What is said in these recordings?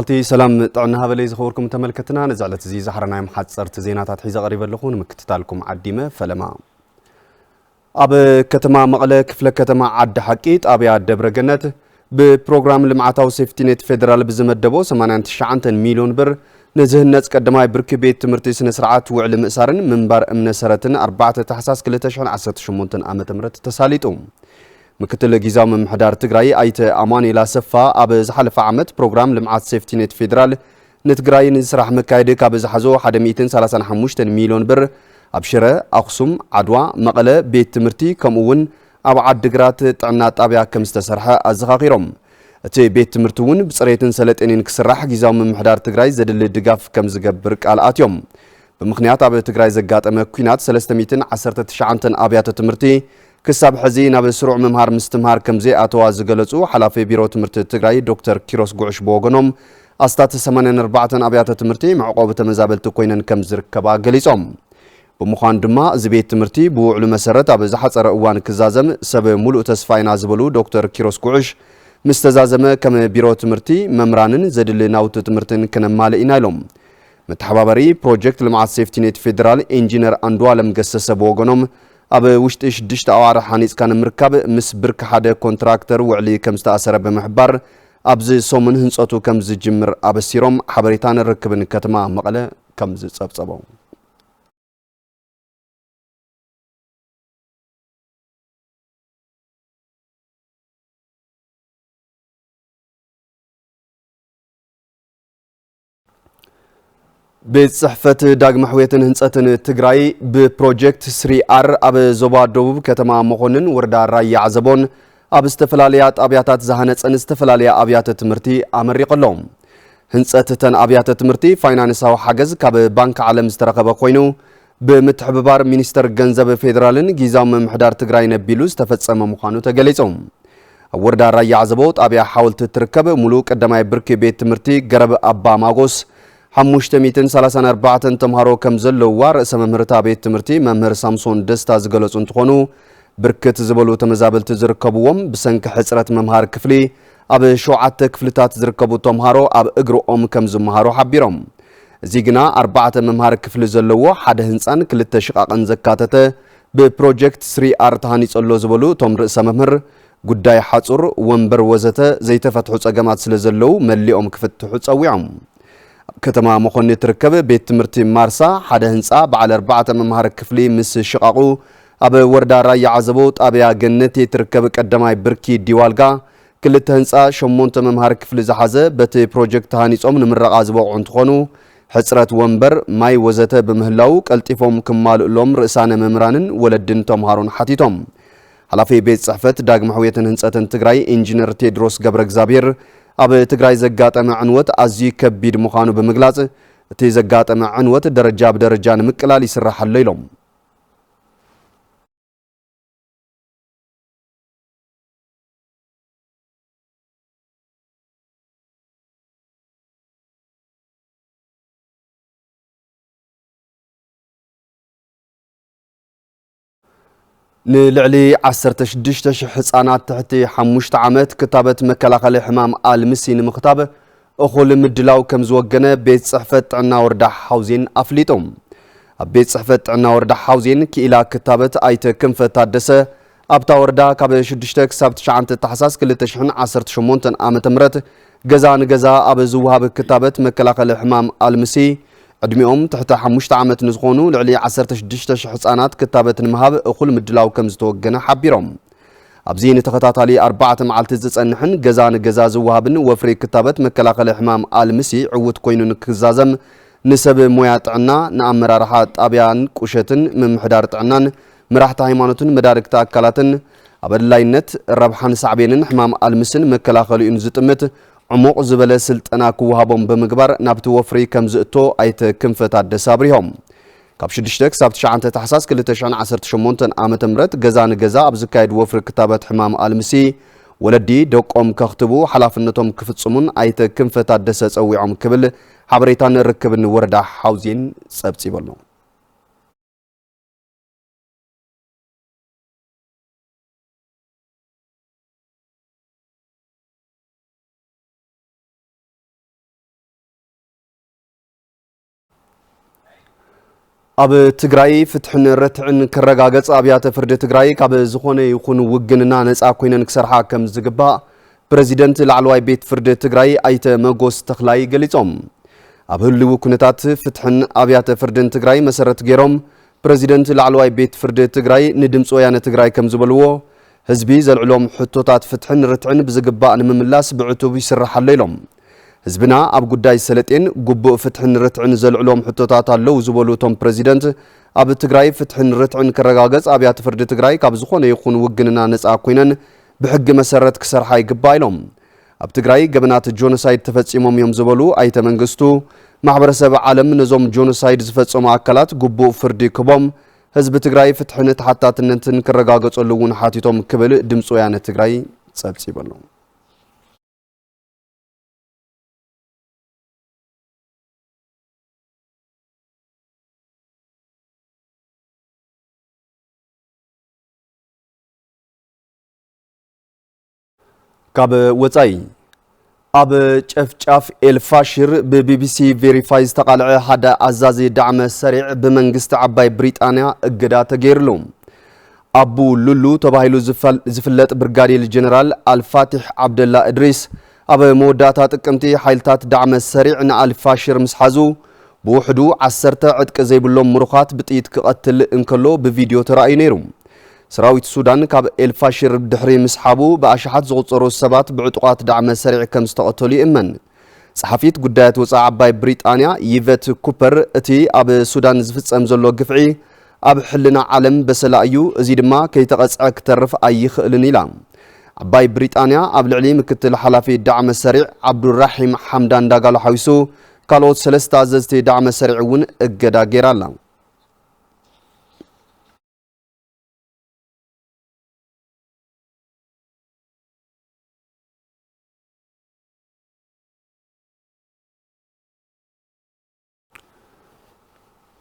مقلتي سلام طعنا هبلي زخوركم تملكتنا نزعلت زي زحرنا يوم حصرت زينات حيزة قريبة لخون مكتتالكم عديمة فلما أب كتما مقلة كفلة كتما عد حقيت أبي عد برجنت ببرنامج لمعتاو سيفتينيت فيدرال بزمدبو 89 مليون بر نزهنت قدماي بركبيت تمرتي سنة سرعات وعلم إسارن منبر أمن سرتن 4 تحساس كل تشحن 18 عام تمرت تساليتهم مكتل جيزام محدار تجراي أيت أماني لا سفا أبز حلف عمت برنامج لمعات سيفتينيت فيدرال نتجراي نسرح مكايدك أبز حزو 135 مليون بر أبشرة أقسم عدوى مقلة بيت تمرتي كمون أو عدقرات تعنات أبيع كمستسرحة أزغاغيرهم تي بيت تمرتون بصريتن سلت إنين كسرح جيزام محدار تجراي زد اللي دقاف كمزقبرك على آتيوم بمخنيات أبي تجراي زقات أمكينات 319 أبيات تمرتي كسب حزين أبي سرع ممهار مستمهار كمزي أتواز جلسو حلافي بيرو تمرت تجراي دكتور كيروس قعش بوغنوم أستات 84 أبيات تمرتي مع عقوبة مزابل تكوينن كمزر كبا جلسهم بمخان دما زبيت تمرتي بوعلو مسارت أبي زحصر أوان كزازم سب ملء تسفاين عزبلو دكتور كيروس قعش مستزازم كم بيرو تمرتي ممرانن زد اللي ناوت تمرتن كنمال إنايلهم متحبابري بروجكت لمع سيفتينيت فيدرال إنجينير أندوالم قسس بوغنوم أبي وشتش دشت أوار حانيس كان مركب مس برك حدا كونتراكتر وعلي كم استأثر بمحبر أبزي صومن هنصتو كم زجمر أبي سيروم حبريتان الركبن كتما مقلة كم زصبصبو بصحفة داغ محويتن هنصتن تግራይ ببروجكت 3R أب زوبا دوب كتما مخونن وردا راي عزبون أب استفلاليات أبياتات زهنصن استفلاليا أبيات تمرتي أمريقلهم هنصتتن أبيات تمرتي فاينانساو حجز كاب بنك عالم استرقبه خوينو بمتحببار مينستر ገንዘብ ፌደራልን ጊዛም محدار تግራይ ነቢሉስ ተፈጸመ መዃኑ ተገለጸው ወርዳ ራይ عزبو ጣቢያ ሐውልት ትርከብ ሙሉ ቀደማይ ብርክ ቤት ትምርቲ ገረብ አባ ማጎስ 534 ተምሃሮ ከም ዘለዋ ርእሰ መምህርታ ቤት ትምርቲ መምህር ሳምሶን ደስታ ዝገለጹ እንትኾኑ ብርክት ዝበሉ ተመዛበልቲ ዝርከብዎም ብሰንኪ ሕጽረት መምሃር ክፍሊ ኣብ 7 ክፍልታት ዝርከቡ ተምሃሮ ኣብ እግሮኦም ከም ዝመሃሩ ሓቢሮም እዚ ግና 4 መምሃር ክፍሊ ዘለዎ ሓደ ህንጻን ክልተ ሽቃቅን ዘካተተ ብፕሮጀክት 3R ተሃኒጸሎ ዝበሉ ቶም ርእሰ መምህር ጉዳይ ሓጹር ወንበር ወዘተ ዘይተፈትሑ ጸገማት ስለ ዘለው መሊኦም ክፍትሑ ጸዊዖም ከተማ መኾን ትርከብ ቤት ትምርቲ ማርሳ ሓደ ህንጻ በዓል 4 መምሃር ክፍሊ ምስ ሽቃቁ ኣብ ወርዳ ራይ عزبو ጣብያ ገነት ትርከብ ቀደማይ ብርኪ ዲዋልጋ ክልተ ህንጻ 8 መምሃር ክፍሊ ዝሓዘ በቲ ፕሮጀክት ሃኒጾም ንምረቃ ዝበቁ እንትኾኑ ሕጽረት ወንበር ማይ ወዘተ በምህላው ቀልጢፎም ክማልኡሎም ርእሳነ መምራንን ወለድን ተምሃሮን ሓቲቶም ሓላፊ ቤት ጽሕፈት ዳግም ሕውየትን ህንጸትን ትግራይ ኢንጂነር ቴድሮስ ገብረ እግዚአብሔር أب تجراي زجات مع عنوت أزي كبير مخانو بمجلس تي زجات مع عنوت درجة بدرجة مكلا ليسرح الليلهم نلعلي 16 حصانات تحت 5 عامات كتابة مكلاخل حمام المسين مختاب أخول مدلاو كم زوجنا بيت صحفة عنا وردا حوزين أفليتهم بيت صحفة عنا وردا حوزين كإلى كتابة أيت كنفة تادسة أبتا وردا كاب شدشتك سبت شعنت تحساس كل تشحن 18 عام تمرت جزا أب زوهاب كتابة مكلاخل حمام المسي أدميهم تحت 5 عامات نزغونو لعلي 16 حصانات كتابة المهاب أخول مدلاو كم زتوجنا حبيرهم أبزين تخطاطالي 4 معلت زصنحن جزا زوهابن وفري كتابة مكلاخل حمام المسي عود كوينو كزازم نسب مويات عنا نأمر راحات أبيان كوشتن من محدار عنان مراحت هيمانتن مدارك تاكلاتن أبدلاينت ربحان سعبينن حمام المسن مكلاخل ينزتمت عمق زبل سلطنا كوهابهم بمقبر نابت وفري كم زئتو أيت كنفة الدسابريهم كاب شدشتك سبت شعنت تحساس كل تشعن 18 عام تمرت جزا أبزكايد وفر كتابة حمام المسي ولدي دوقهم كختبو حلافنتهم كفتصمون أيت كنفة الدساس أويعهم كبل حبريتان ركبن وردا حوزين سبتي بلنو ኣብ ትግራይ ፍትሕን ረትዕን ክረጋገጽ ኣብያተ ፍርዲ ትግራይ ካብ ዝኾነ ይኹን ውግንና ነፃ ኮይነን ክሰርሓ ከም ዝግባእ ፕሬዚደንት ላዕለዋይ ቤት ፍርዲ ትግራይ ኣይተ መጎስ ተኽላይ ገሊጾም። ኣብ ህልው ኩነታት ፍትሕን ኣብያተ ፍርድን ትግራይ መሰረት ገይሮም ፕሬዚደንት ላዕለዋይ ቤት ፍርዲ ትግራይ ንድምፂ ወያነ ትግራይ ከም ዝበልዎ ህዝቢ ዘልዕሎም ሕቶታት ፍትሕን ረትዕን ብዝግባእ ንምምላስ ብዕቱብ ይስራሕ ኣሎ ኢሎም። ህዝብና ኣብ ጉዳይ ሰለጤን ጉቡእ ፍትሕን ረትዕን ዘልዕሎም ሕቶታት ኣለዉ ዝበሉ እቶም ፕሬዚደንት ኣብ ትግራይ ፍትሕን ረትዕን ክረጋገጽ ኣብያተ ፍርዲ ትግራይ ካብ ዝኾነ ይኹን ውግንና ነፃ ኮይነን ብሕጊ መሰረት ክሰርሓ ይግባእ ኢሎም። ኣብ ትግራይ ገበናት ጆኖሳይድ ተፈጺሞም እዮም ዝበሉ ኣይተ መንግስቱ ማሕበረሰብ ዓለም ነዞም ጆኖሳይድ ዝፈጸሙ ኣካላት ጉቡእ ፍርዲ ክቦም ህዝቢ ትግራይ ፍትሕን ተሓታትነትን ክረጋገጸሉ እውን ሓቲቶም ክብል ድምፂ ወያነ ትግራይ ጸብጺበሉ። ካብ ወጻይ ኣብ ጨፍጫፍ ኤልፋሽር ብቢቢሲ ቬሪፋይ ዝተቃልዐ ሓደ ኣዛዚ ዳዕመ ሰሪዕ ብመንግስቲ ዓባይ ብሪጣንያ እገዳ ተገይሩሉ። ኣቡ ሉሉ ተባሂሉ ዝፍለጥ ብርጋዴር ጀነራል አልፋቲሕ ዓብደላ እድሪስ ኣብ መወዳእታ ጥቅምቲ ሓይልታት ዳዕመ ሰሪዕ ንአልፋሽር ምስ ሓዙ ብውሕዱ 10 ዕጥቂ ዘይብሎም ምሩኻት ብጥይት ክቐትል እንከሎ ብቪድዮ ተራእዩ ነይሩ። ሰራዊት ሱዳን ካብ ኤልፋሽር ድሕሪ ምስሓቡ ብኣሽሓት ዝቑፀሩ ሰባት ብዕጡቃት ዳዕመ ሰሪዕ ከም ዝተቐተሉ ይእመን። ጸሓፊት ጉዳያት ወፃኢ ዓባይ ብሪጣንያ ይቨት ኩፐር እቲ ኣብ ሱዳን ዝፍጸም ዘሎ ግፍዒ ኣብ ሕልና ዓለም በሰላ እዩ፣ እዚ ድማ ከይተቐጽዐ ክተርፍ ኣይኽእልን ኢላ። ዓባይ ብሪጣንያ ኣብ ልዕሊ ምክትል ሓላፊ ዳዕመ ሰሪዕ ዓብዱራሒም ሓምዳን ዳጋሎ ሓዊሱ ካልኦት 3 ኣዘዝቲ ዳዕመ ሰሪዕ እውን እገዳ ገይራላ።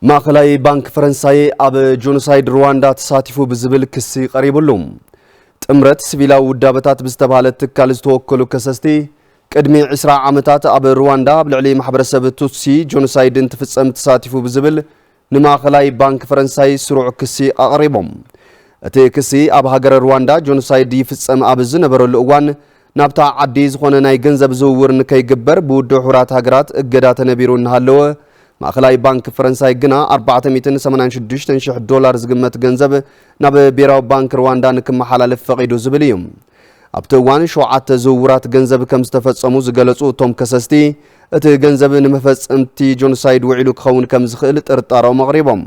ማእኸላይ ባንክ ፈረንሳይ ኣብ ጆኖሳይድ ሩዋንዳ ተሳቲፉ ብዝብል ክሲ ቀሪቡሉ። ጥምረት ሲቪላዊ ውዳበታት ብዝተባሃለ ትካል ዝተወከሉ ከሰስቲ ቅድሚ 20 ዓመታት ኣብ ሩዋንዳ ኣብ ልዕሊ ማሕበረሰብ ቱትሲ ጆኖሳይድ እንትፍጸም ተሳቲፉ ብዝብል ንማእኸላይ ባንክ ፈረንሳይ ስሩዕ ክሲ ኣቕሪቦም። እቲ ክሲ ኣብ ሃገረ ሩዋንዳ ጆኖሳይድ ይፍጸም ኣብ ዝነበረሉ እዋን ናብታ ዓዲ ዝኾነ ናይ ገንዘብ ዝውውር ንከይግበር ብውድብ ሕቡራት ሃገራት እገዳ ተነቢሩ እናሃለወ ማእኸላይ ባንክ ፈረንሳይ ግና 486,000 ዶላር ዝግመት ገንዘብ ናብ ብሔራዊ ባንክ ሩዋንዳ ንክመሓላለፍ ፈቒዱ ዝብል እዩ። ኣብቲ እዋን 7 ዝውውራት ገንዘብ ከም ዝተፈጸሙ ዝገለጹ እቶም ከሰስቲ እቲ ገንዘብ ንመፈጸምቲ ጆኖሳይድ ውዒሉ ክኸውን ከም ዝኽእል ጥርጣሮም ኣቕሪቦም።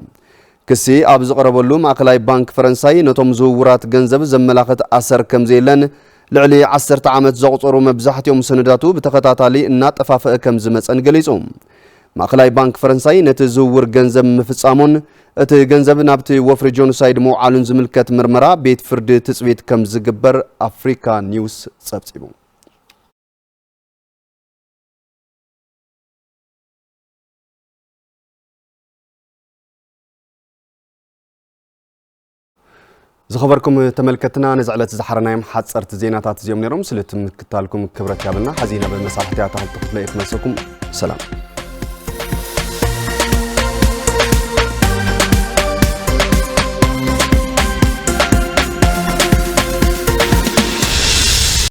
ክሲ ኣብ ዝቐረበሉ ማእኸላይ ባንክ ፈረንሳይ ነቶም ዝውውራት ገንዘብ ዘመላኽት ኣሰር ከም ዘየለን ልዕሊ 10 ዓመት ዘቑፀሩ መብዛሕትኦም ሰነዳቱ ብተኸታታሊ እናጠፋፍአ ከም ዝመፀን ገሊጹ። ማእኸላይ ባንክ ፈረንሳይ ነቲ ዝውውር ገንዘብ ምፍጻሙን እቲ ገንዘብ ናብቲ ወፍሪ ጆኖሳይድ ምውዓሉን ዝምልከት ምርመራ ቤት ፍርዲ ትጽቢት ከም ዝግበር ኣፍሪካ ኒውስ ጸብጺቡ። ዝኸበርኩም ተመልከትና ነዝዕለት ዝሓረናዮም ሓጸርቲ ዜናታት እዚኦም ነይሮም። ስለትምክታልኩም ክብረት ያብልና ሓዚና በመሳሕቲያ ታሕቲ ክፍለ ይትመሰኩም ሰላም